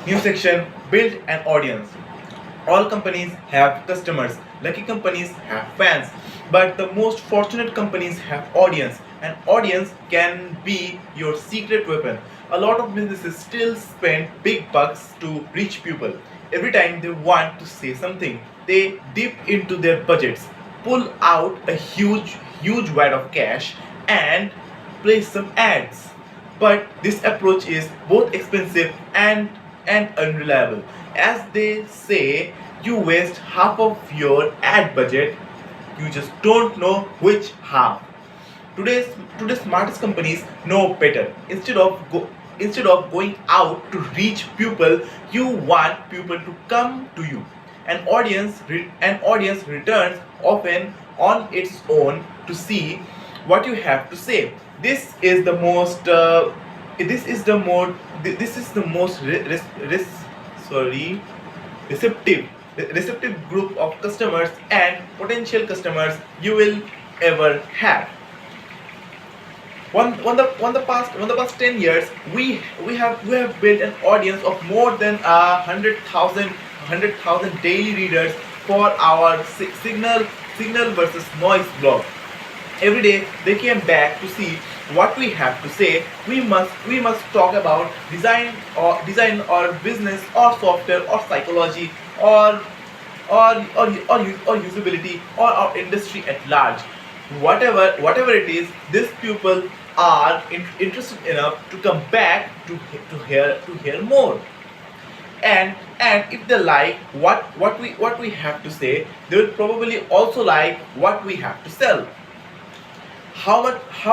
New section, build an audience. All companies have customers. Lucky companies have fans. But the most fortunate companies have audience. An audience can be your secret weapon. A lot of businesses still spend big bucks to reach people. Every time they want to say something, they dip into their budgets, pull out a huge wad of cash, and place some ads. But this approach is both expensive and unreliable. As they say, you waste half of your ad budget, you just don't know which half. Today's smartest companies know better. Instead of going out to reach people, you want people to come to you. An audience returns often on its own to see what you have to say. This is the most. This is the more. This is the most sorry receptive group of customers and potential customers you will ever have. One the past 10 years, we have built an audience of more than 100,000 daily readers for our signal versus noise blog. Every day they came back to see what we have to say. We must talk about design or business or software or psychology or usability or our industry at large. Whatever it is, these people are interested enough to come back to hear more. And if they like what we have to say, they will probably also like what we have to sell. How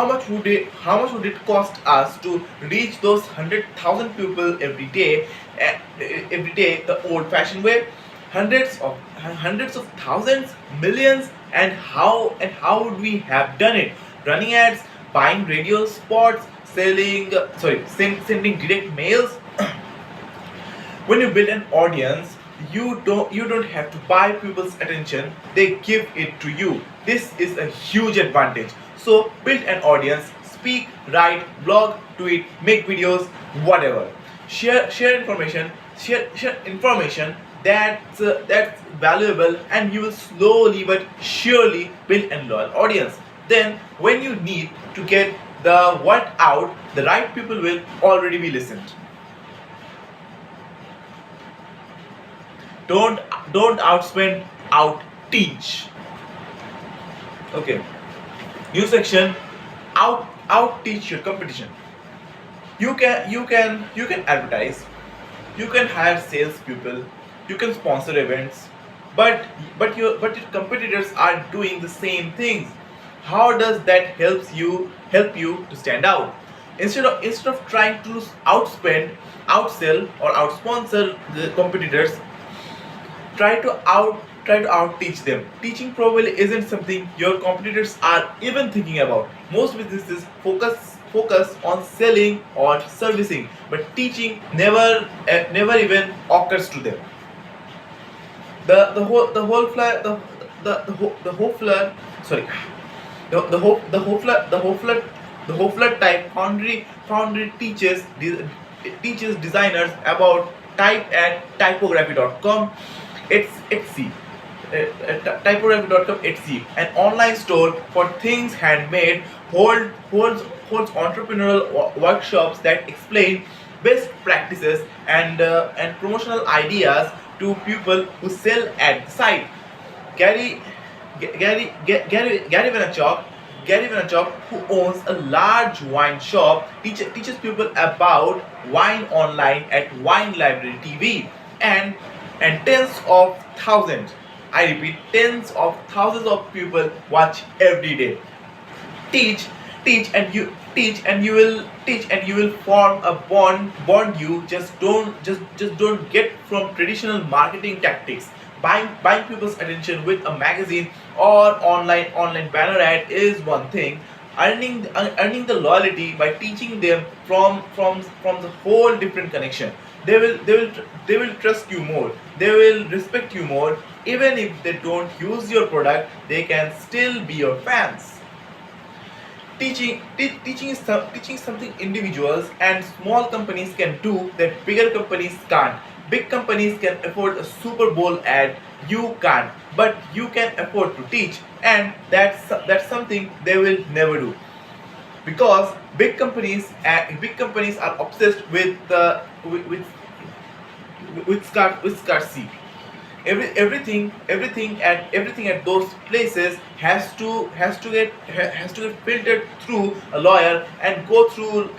much would it cost us to reach those 100,000 people every day, the old fashioned way? Hundreds of thousands, millions. And how would we have done it? Running ads, buying radio spots, sending direct mails. When you build an audience, you don't have to buy people's attention, they give it to you. This is a huge advantage. So build an audience, speak, write, blog, tweet, make videos, whatever. Share information that's valuable, and you will slowly but surely build a loyal audience. Then when you need to get the word out, the right people will already be listened. Don't outspend, out teach. Okay. New section, out teach your competition. You can advertise, you can hire salespeople, you can sponsor events, but your competitors are doing the same things. How does that help you to stand out? Instead of trying to outspend, outsell or outsponsor the competitors, try to out teach them. Teaching probably isn't something your competitors are even thinking about. Most businesses focus on selling or servicing, but teaching never even occurs to them. The whole fly the whole flood sorry the whole flood type foundry teaches designers about type at typography.com. It's Etsy. Typography.com Etsy, an online store for things handmade, holds entrepreneurial workshops that explain best practices and promotional ideas to people who sell at the site. Gary Gary Vaynerchuk, who owns a large wine shop, teaches people about wine online at Wine Library TV, and tens of thousands. I repeat, tens of thousands of people watch every day. Teach, teach, and you will form a bond you just don't get from traditional marketing tactics. Buying people's attention with a magazine or online banner ad is one thing. Earning the loyalty by teaching them from the whole different connection. They will trust you more, they will respect you more. Even if they don't use your product, they can still be your fans. Teaching is something individuals and small companies can do that bigger companies can't. Big companies can afford a Super Bowl ad, you can't, but you can afford to teach, and that's something they will never do, because big companies are obsessed with scarcity. Everything at those places has to get filtered through a lawyer and go through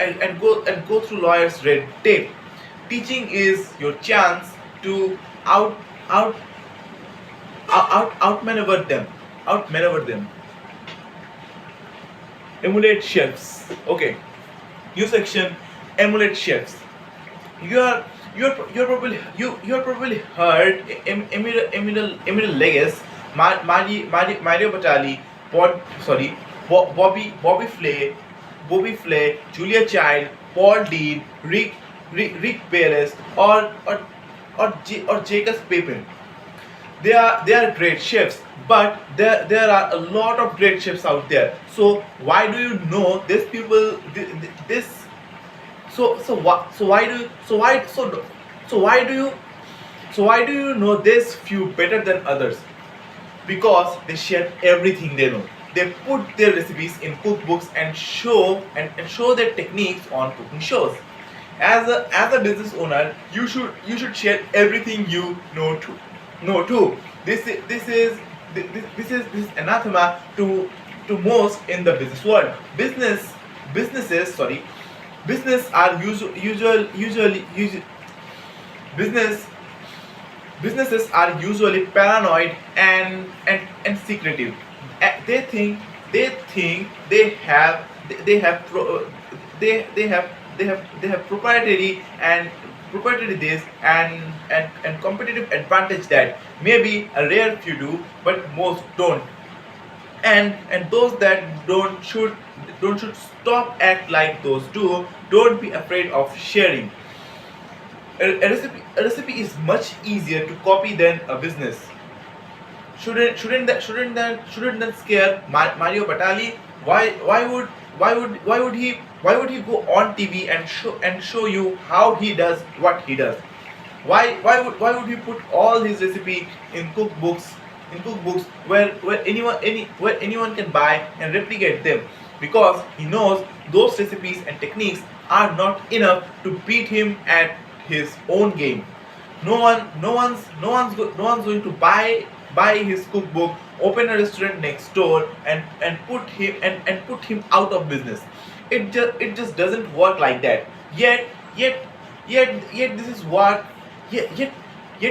lawyers red tape. Teaching is your chance to out out outmaneuver them. Emulate chefs. Okay, new section. Emulate chefs. You're probably heard Emilio Legis, Mario Batali, Bobby Flay, Julia Child, Paul Dean, Rick Bayless, or Jacobs Pepin. They are great chefs, but there are a lot of great chefs out there. So why do you know these people? This so why do so why do you why do you know this few better than others? Because they share everything they know. They put their recipes in cookbooks and show their techniques on cooking shows. As a business owner, you should share everything you know too. This is anathema to most in the business world. Businesses sorry business are usually business businesses are usually paranoid and secretive. They think they have pro, they have proprietary this and competitive advantage that maybe a rare few do, but most don't. And those that don't should stop act like those do. Don't be afraid of sharing. A recipe is much easier to copy than a business. Shouldn't that scare Mario Batali? Why would he go on TV and show you how he does what he does? Why would he put all his recipe in cookbooks where anyone can buy and replicate them? Because he knows those recipes and techniques are not enough to beat him at his own game. No one's going to buy his cookbook, open a restaurant next door, and put him out of business. It just doesn't work like that. Yet yet this is what yet yet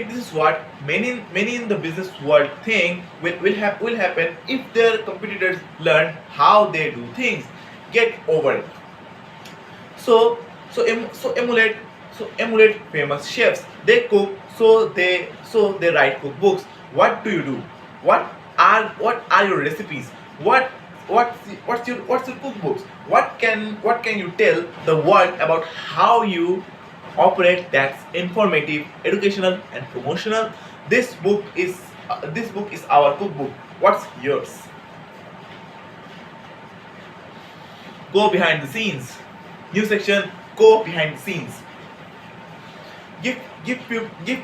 this is what many in the business world think will happen if their competitors learn how they do things. Get over it. So emulate famous chefs. They cook, so they write cookbooks. What do you do? What are your recipes? What's your cookbooks? What can you tell the world about how you operate that's informative, educational, and promotional? This book is our cookbook. What's yours? Go behind the scenes. New section. Go behind the scenes. Give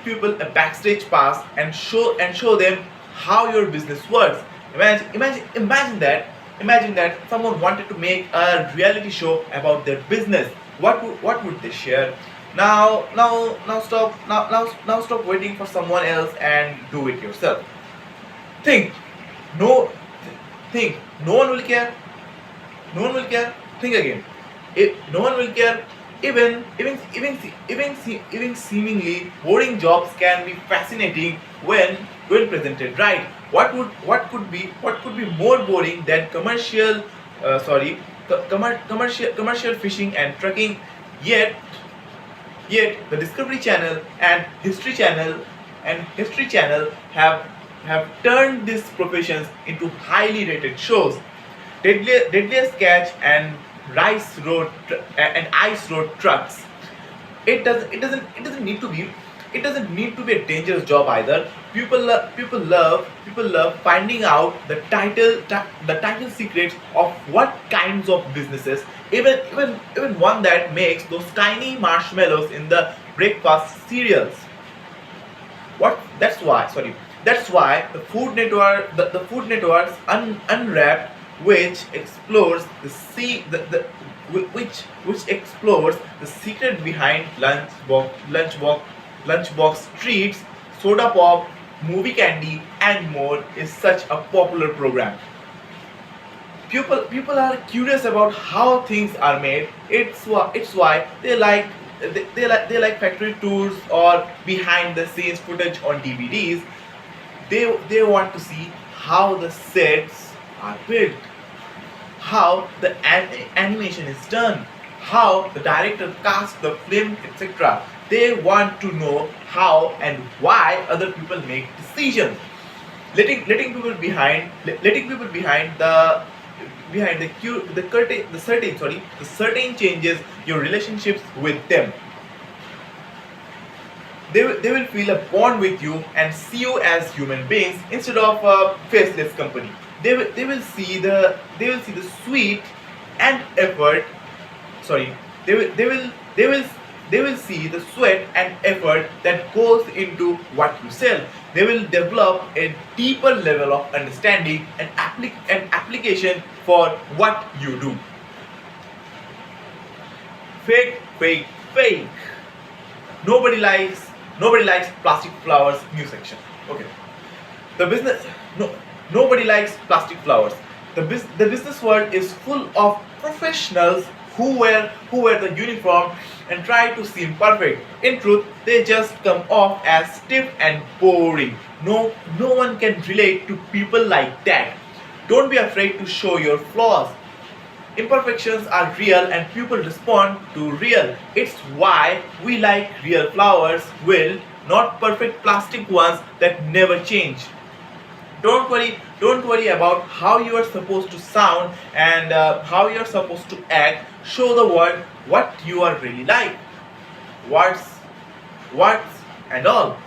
people a backstage pass and show them how your business works. Imagine that someone wanted to make a reality show about their business. What would they share? Now stop waiting for someone else and do it yourself. Think. No think. No one will care. No one will care. Think again. If no one will care, even seemingly boring jobs can be fascinating when presented right. What could be more boring than commercial fishing and trucking? Yet the Discovery Channel and History Channel have turned these professions into highly rated shows. Deadliest Catch and Ice Road Trucks. It doesn't need to be It doesn't need to be a dangerous job either. People love finding out the title secrets of what kinds of businesses, even one that makes those tiny marshmallows in the breakfast cereals. What That's why the food networks unwrapped, which explores which explores the secret behind lunchbox treats, soda pop, movie candy, and more, is such a popular program. People are curious about how things are made. It's why they like factory tours or behind the scenes footage on DVDs. They want to see how the sets are built, how the animation is done, how the director casts the film, etc. They want to know how and why other people make decisions. Letting people behind the curtain, the certain changes your relationships with them. They will feel a bond with you and see you as human beings instead of a faceless company. They will see the sweet and effort. Sorry, they will they will they will they will see the sweat and effort that goes into what you sell. They will develop a deeper level of understanding and application for what you do. Fake, fake, fake. Nobody likes nobody likes plastic flowers. New section. Okay. The business no Nobody likes plastic flowers. The business world is full of professionals who wear the uniform and try to seem perfect. In truth, they just come off as stiff and boring. No one can relate to people like that. Don't be afraid to show your flaws. Imperfections are real and people respond to real. It's why we like real flowers, will, not perfect plastic ones that never change. Don't worry about how you are supposed to sound and how you are supposed to act. Show the world what you are really like. What's what's and all.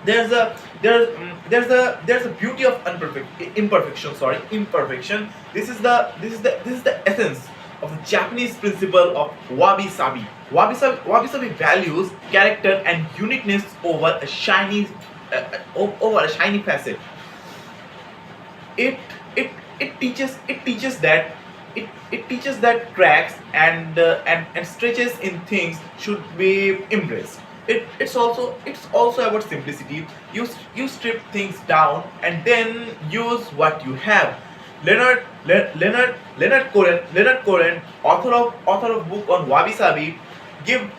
There's a beauty of imperfection. This is the essence of the Japanese principle of wabi sabi. Wabi sabi values character and uniqueness over a shiny facet. It teaches that cracks and stretches in things should be embraced. It's also about simplicity. You strip things down and then use what you have. Leonard Cohen, author of book on wabi sabi, give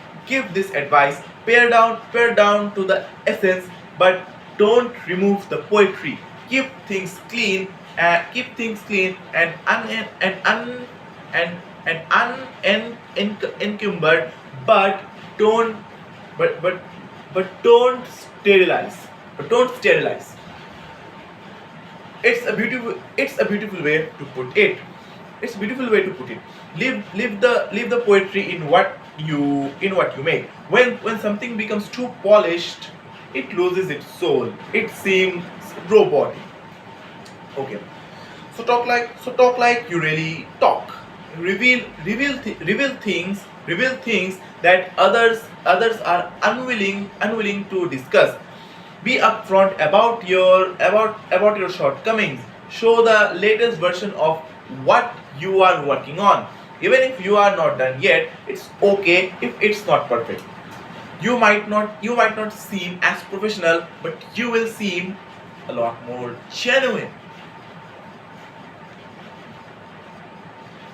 this advice: pare down to the essence, but don't remove the poetry. Keep things clean and unencumbered, but don't but but but don't sterilize. But don't sterilize. It's a beautiful way to put it. It's a beautiful way to put it. Leave the poetry in what you make. When something becomes too polished, it loses its soul. It seems robotic. Okay. Talk like you really talk. Reveal things that others are unwilling to discuss. Be upfront about your shortcomings. Show the latest version of what you are working on. Even if you are not done yet, it's okay if it's not perfect. You might not seem as professional, but you will seem a lot more genuine.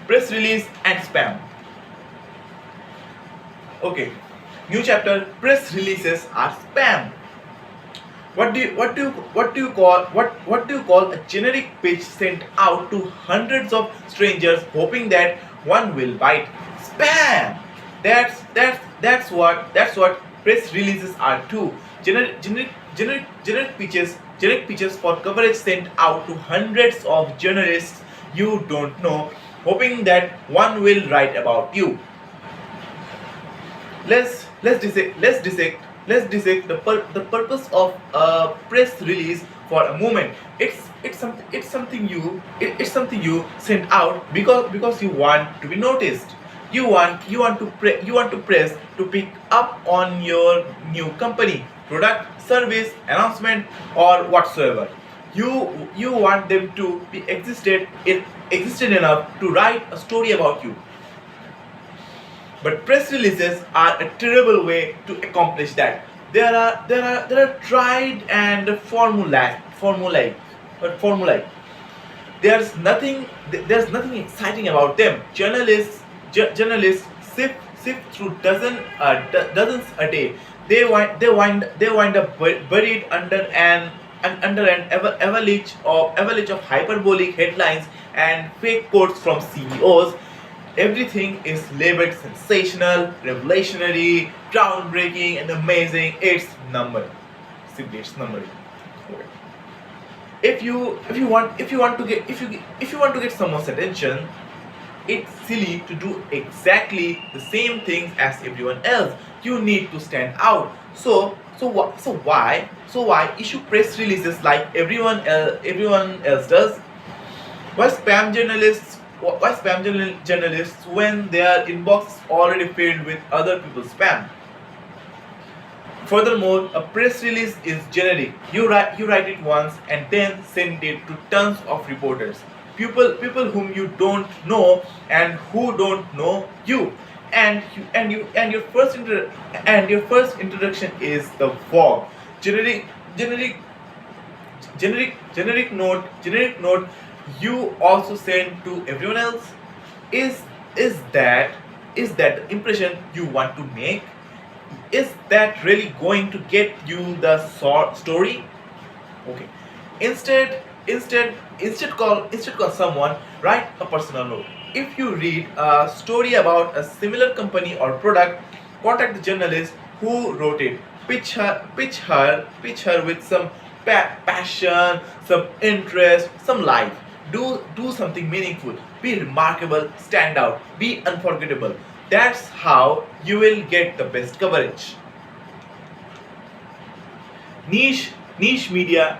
Press release and spam. Okay, new chapter. Press releases are spam. What do you call a generic pitch sent out to hundreds of strangers hoping that one will bite? Spam. That's what press releases are too. Generic pitches for coverage sent out to hundreds of journalists you don't know, hoping that one will write about you. Let's dissect let's dissect the purpose of a press release for a moment. It's something you send out because you want to be noticed. You want to press to pick up on your new company, product, service, announcement, or whatsoever. You want them to be existed enough to write a story about you. But press releases are a terrible way to accomplish that. There are tried and formulae. There's nothing exciting about them. Journalists sift through dozens a day. They wind up buried under an avalanche of hyperbolic headlines and fake quotes from CEOs. Everything is labeled sensational, revolutionary, groundbreaking, and amazing. It's numbering. Simply, it's numbering. Okay. If you want to get someone's attention, it's silly to do exactly the same things as everyone else. You need to stand out. So why issue press releases like everyone else does? Why spam journalists when their inbox is already filled with other people's spam? Furthermore, a press release is generic. You write it once and then send it to tons of reporters, people whom you don't know and who don't know you. And your first introduction is the fog. Generic generic generic note you also send to everyone else. Is is that is that the impression you want to make? Is that really going to get you the story? Okay. Instead call someone. Write a personal note. If you read a story about a similar company or product, contact the journalist who wrote it. Pitch her with some passion, some interest, some life. Do something meaningful. Be remarkable. Stand out. Be unforgettable. That's how you will get the best coverage. Niche media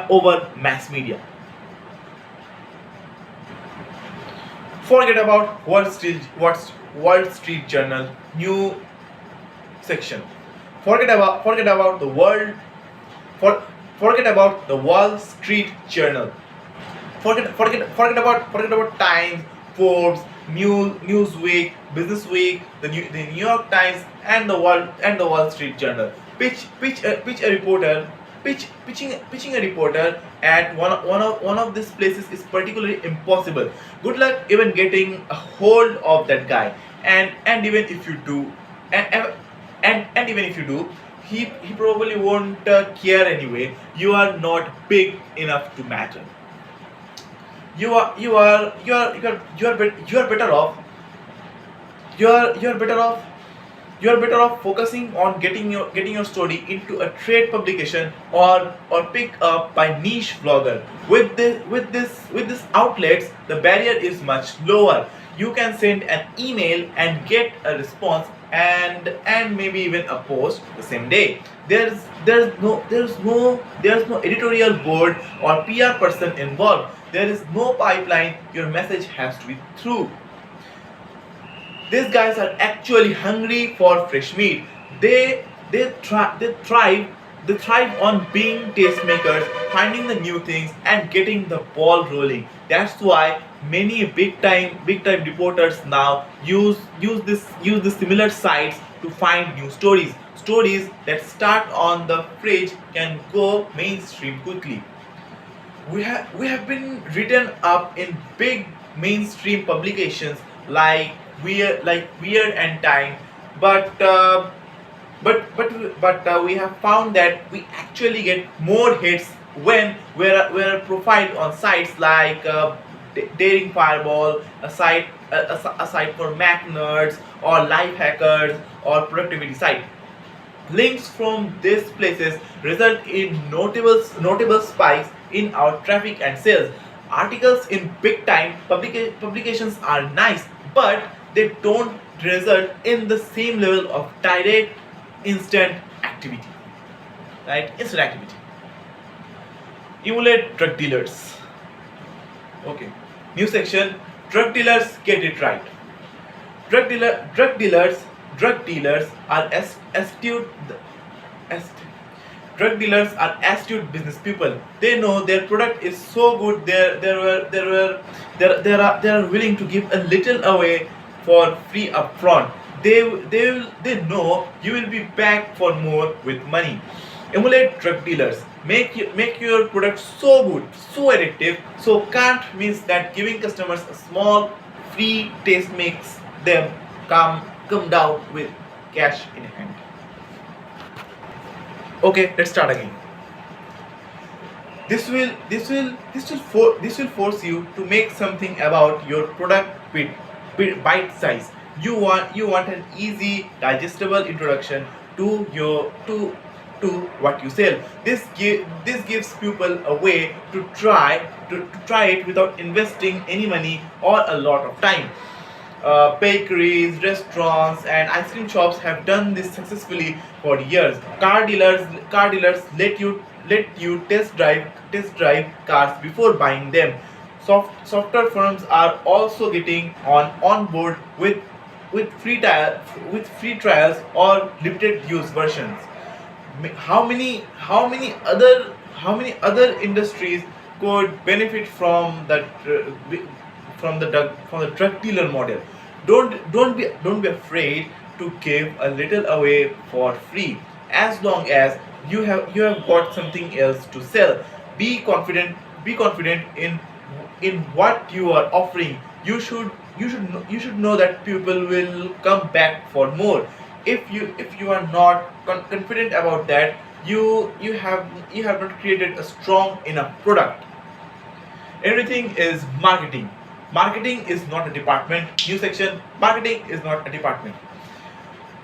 over mass media. Forget about Wall Street Journal new section. Forget about the world. Forget about the Wall Street Journal. Forget about Times, Forbes, Newsweek, Businessweek, the New York Times, and the Wall Street Journal. Pitch a reporter. Pitching a reporter at one of these places is particularly impossible. Good luck even getting a hold of that guy. And even if you do, and even if you do, he probably won't care anyway. You are not big enough to matter. You are better off. You are better off focusing on getting your story into a trade publication or pick up by niche blogger. With this outlets, the barrier is much lower. You can send an email and get a response, and maybe even a post the same day. There's no editorial board or PR person involved. There is no pipeline. Your message has to be through. These guys are actually hungry for fresh meat. They thrive on being tastemakers, finding the new things and getting the ball rolling. That's why many big time reporters now use the similar sites to find new stories. Stories that start on the fridge can go mainstream quickly. We have been written up in big mainstream publications like Weird and Time, but we have found that we actually get more hits when we're profiled on sites like Daring Fireball, a site for Mac nerds or life hackers or productivity site. Links from these places result in notable spikes in our traffic and sales. Articles in big time publications are nice, but they don't result in the same level of instant activity, right? Instant activity. Emulate drug dealers. Okay. New section. Drug dealers get it right. Drug dealer, drug dealers are astute. Ast- Drug dealers are astute business people. They know their product is so good. They are willing to give a little away for free upfront. They know you will be back for more with money. Emulate drug dealers. Make your product so good, so addictive. So can't means that giving customers a small free taste makes them come down with cash in hand. Okay, let's start again. This will force you to make something about your product with bite size. You want an easy digestible introduction to what you sell. This gives people a way to try it without investing any money or a lot of time. Bakeries, restaurants, and ice cream shops have done this successfully for years. Car dealers let you test drive cars before buying them. Software firms are also getting on board with free trials or limited use versions. How many other industries could benefit from the drug dealer model? Don't be afraid to give a little away for free, as long as you have got something else to sell. Be confident in what you are offering. You should know that people will come back for more. If you are not confident about that, you have not created a strong enough product. Everything is marketing. Marketing is not a department. New section. Marketing is not a department.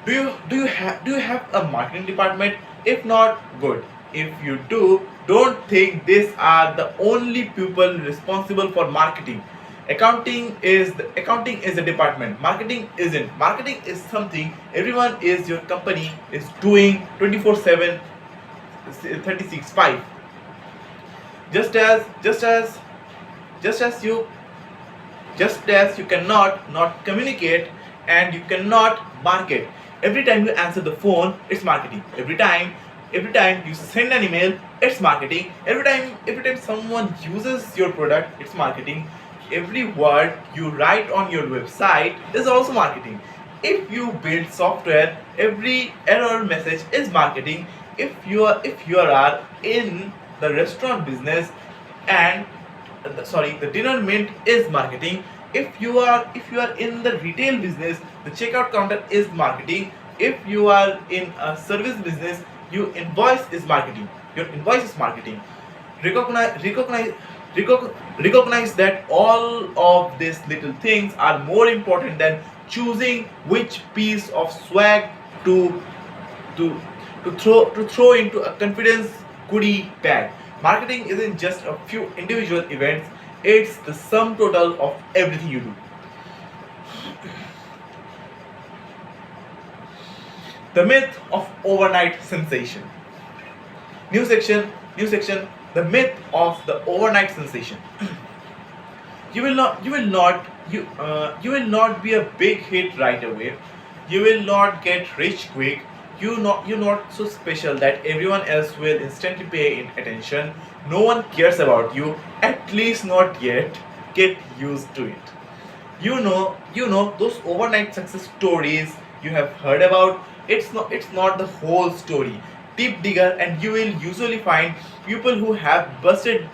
Do you have a marketing department? If not, good. If you do, don't think these are the only people responsible for marketing. Accounting is a department. Marketing isn't. Marketing is something everyone is your company is doing 24/7, 36/5. Just as just as just as you just as you cannot not communicate, and you cannot market. Every time you answer the phone, it's marketing. Every time you send an email, it's marketing. Every time someone uses your product, it's marketing. Every word you write on your website is also marketing. If you build software, every error message is marketing. If you are in the restaurant business, and the dinner mint is marketing. If you are in the retail business, the checkout counter is marketing. If you are in a service business, your invoice is marketing. Recognize recognize recognize that all of these little things are more important than choosing which piece of swag to to to throw into a confidence goodie bag. Marketing isn't just a few individual events, it's the sum total of everything you do. The myth of overnight sensation. New section, the myth of the overnight sensation. You will not be a big hit right away. You will not get rich quick. You're not so special that everyone else will instantly pay attention. No one cares about you, at least not yet. Get used to it. You know those overnight success stories you have heard about. It's not the whole story. Deep digger, and you will usually find people who have busted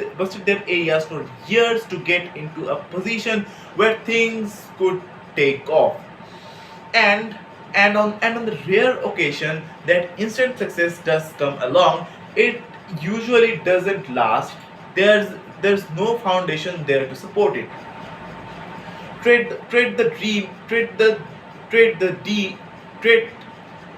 their areas for years to get into a position where things could take off. And and on and on the rare occasion that instant success does come along, it usually doesn't last. There's no foundation there to support it. Trade the dream trade the d trade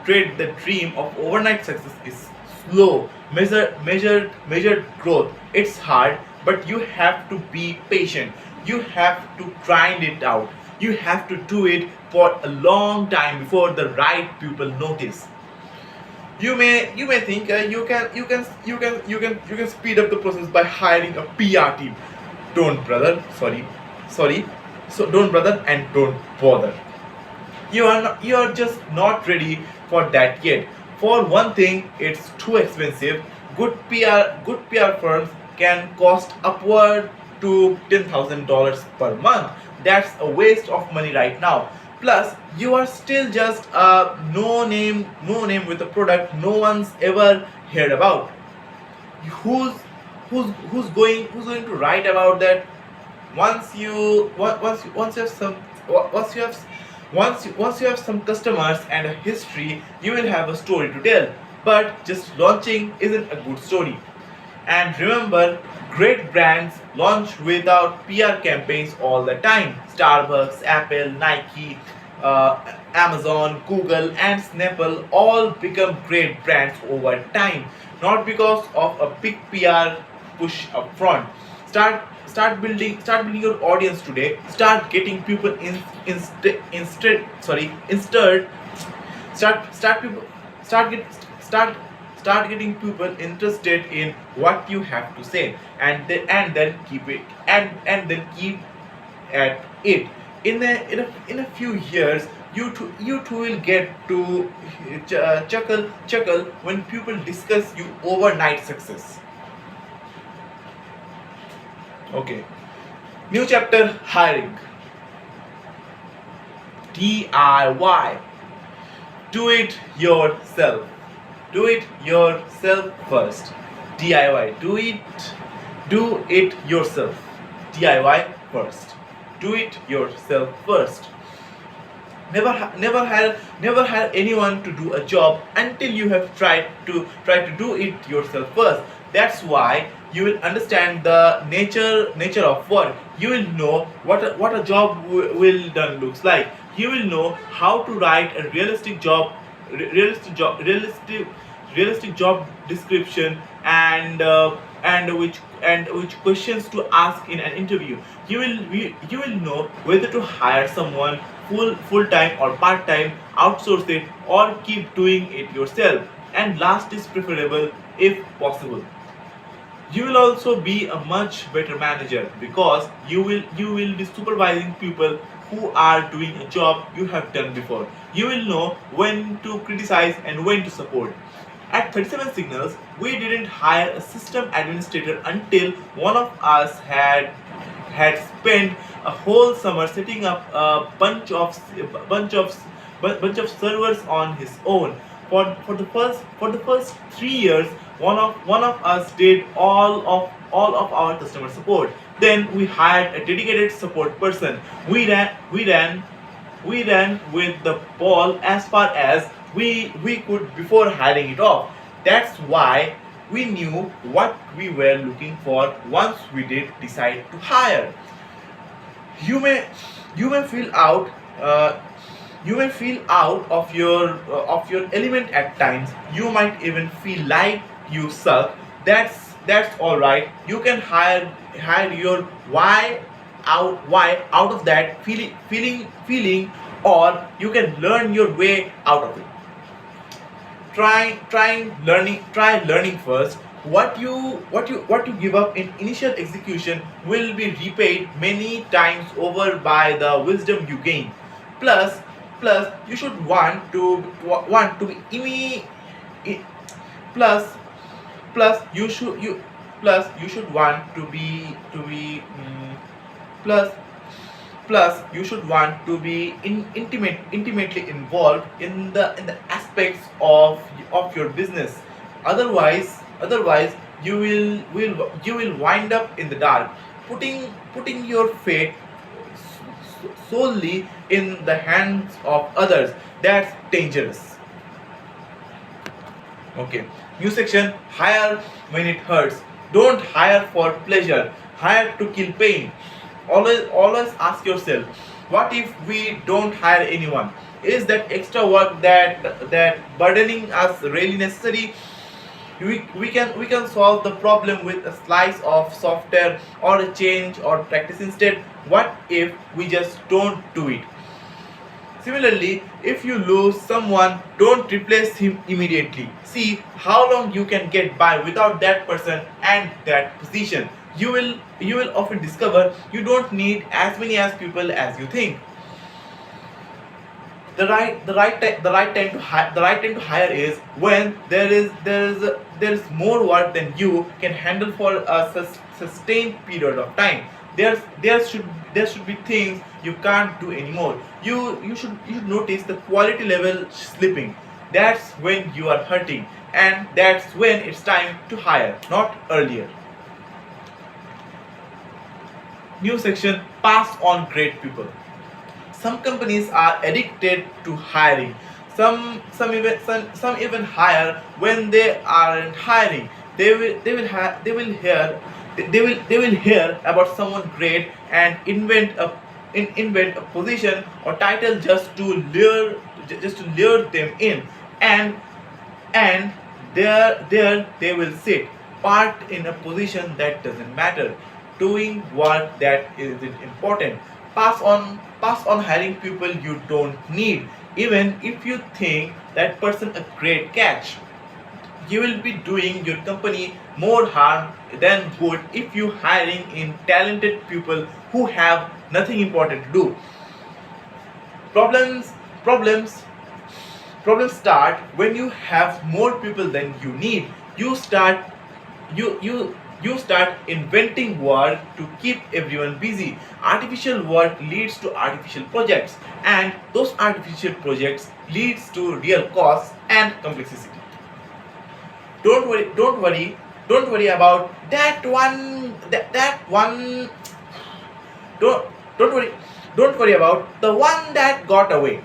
trade the dream of overnight success is slow, measured growth. It's hard, but you have to be patient. You have to grind it out. You have to do it for a long time before the right people notice. You may think you can speed up the process by hiring a PR team. Don't, brother. Sorry. So don't, brother, and don't bother. You are just not ready for that yet. For one thing, it's too expensive. Good PR firms can cost upward to $10,000 per month. That's a waste of money right now. Plus, you are still just a no name with a product no one's ever heard about. Who's who's going to write about that? Once you have some once you have once you have some customers and a history, you will have a story to tell. But just launching isn't a good story. And remember, great brands launch without PR campaigns all the time. Starbucks, Apple, Nike, Amazon, Google, and Snapple all become great brands over time, not because of a big PR push up front. Start building your audience today. Start getting people instead start people start get start start getting people interested in what you have to say, and then keep it and then keep at it. In a few years, you too will get to chuckle when people discuss you overnight success. Okay. New chapter: hiring. DIY. Do it yourself. Do it yourself first. DIY. Do it yourself. DIY first. Do it yourself first. Never hire anyone to do a job until you have tried to do it yourself first. That's why you will understand the nature of work. You will know what a job will done looks like. You will know how to write a realistic job description, and which questions to ask in an interview. You will know whether to hire someone full time or part time, outsource it, or keep doing it yourself. And last is preferable if possible. You will also be a much better manager because you will be supervising people who are doing a job you have done before. You will know when to criticize and when to support. At 37 Signals, we didn't hire a system administrator until one of us had spent a whole summer setting up a bunch of servers on his own. For the first 3 years, one of us did all of our customer support. Then we hired a dedicated support person. We ran with the ball as far as we could before hiring it off. That's why we knew what we were looking for once we did decide to hire. You may you may feel out uh, you may feel out of your element at times. You might even feel like you suck. That's all right. You can hire your why out of that feeling, or you can learn your way out of it. Try learning first. What you give up in initial execution will be repaid many times over by the wisdom you gain. Plus plus you should want to be i- plus plus you should want plus you should want to be intimately involved in the aspects of your business. Otherwise you will wind up in the dark, putting your fate solely in the hands of others. That's dangerous. Okay. New section: hire when it hurts. Don't hire for pleasure. Hire to kill pain. Always ask yourself, what if we don't hire anyone? Is that extra work that burdening us really necessary? We can solve the problem with a slice of software or a change or practice instead. What if we just don't do it? Similarly, if you lose someone, don't replace him immediately. See how long you can get by without that person and that position. You will often discover you don't need as many as people as you think. The right time to hire is when there is more work than you can handle for a sustained period of time. There should be things you can't do anymore. You should notice the quality level slipping. That's when you are hurting, and that's when it's time to hire, not earlier. New section: pass on great people. Some companies are addicted to hiring. Some even hire when they aren't hiring. They will about someone great and invent a position or title just to lure them in, and and there they will sit, parked in a position that doesn't matter, doing work that isn't important. Pass on hiring people you don't need, even if you think that person a great catch. You will be doing your company more harm than good if you hiring in talented people who have nothing important to do. Problems problems problems start when you have more people than you need. You start you you you start inventing work to keep everyone busy. Artificial work leads to artificial projects, and those artificial projects leads to real costs and complexity. Don't worry about that one. That one. Don't don't worry don't worry about the one that got away.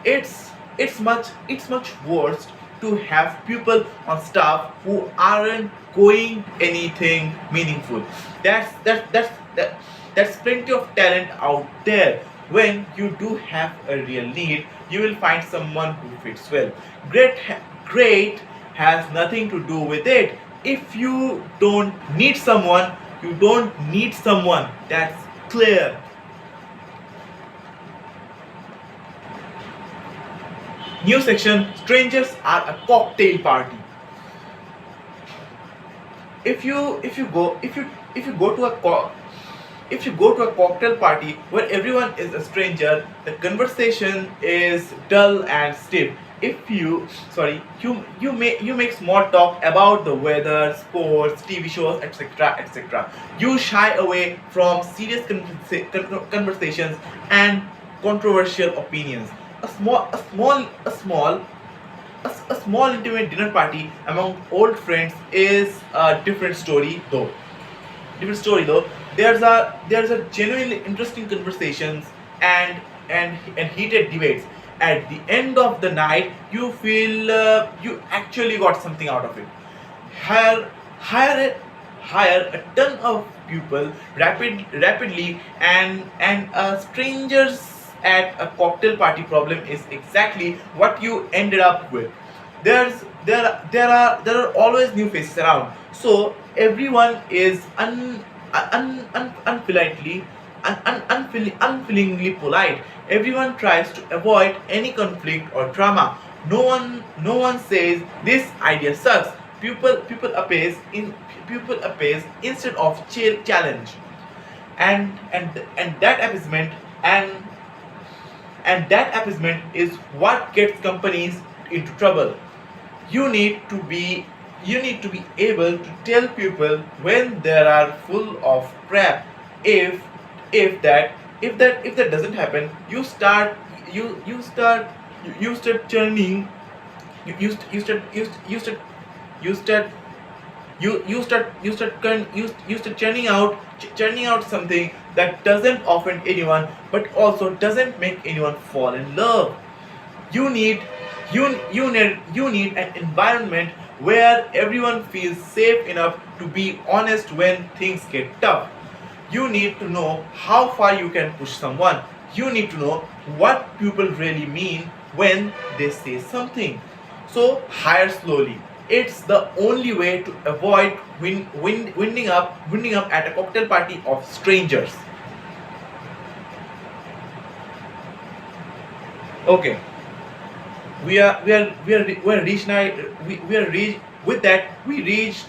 It's much worse to have people on staff who aren't going anything meaningful. That's plenty of talent out there. When you do have a real need, you will find someone who fits well. Great has nothing to do with it. If you don't need someone, you don't need someone. That's clear. New section: strangers are a cocktail party. If you go to a cocktail party where everyone is a stranger, the conversation is dull and stiff. If you sorry you make small talk about the weather, sports, TV shows, etc. You shy away from serious conversations and controversial opinions. A small intimate dinner party among old friends is a different story though. There's a genuinely interesting conversations and heated debates. At the end of the night, you feel you actually got something out of it. Hire hire a, hire a ton of people rapidly, and strangers at a cocktail party problem is exactly what you ended up with. There are always new faces around, so everyone is unfeelingly polite. Everyone tries to avoid any conflict or drama. No one says this idea sucks. People appease instead of challenge. And and and that appeasement and and that appeasement is what gets companies into trouble. You need to be you need to be able to tell people when they are full of crap. If if that if that if that doesn't happen, you start churning you you st- you start you st- you start you start you start churning out something that doesn't offend anyone but also doesn't make anyone fall in love. You need you you need you need an environment where everyone feels safe enough to be honest when things get tough. You need to know how far you can push someone. You need to know what people really mean when they say something. So hire slowly. It's the only way to avoid winding up at a cocktail party of strangers. Okay, we are reached now. We are reached with that. We reached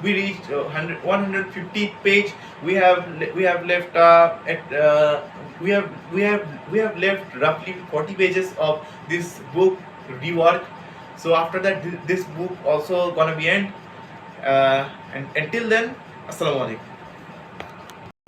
150 page. We have left at we have left roughly 40 pages of this book rework. So after that, this book also gonna be end. And until then, assalamu alaikum.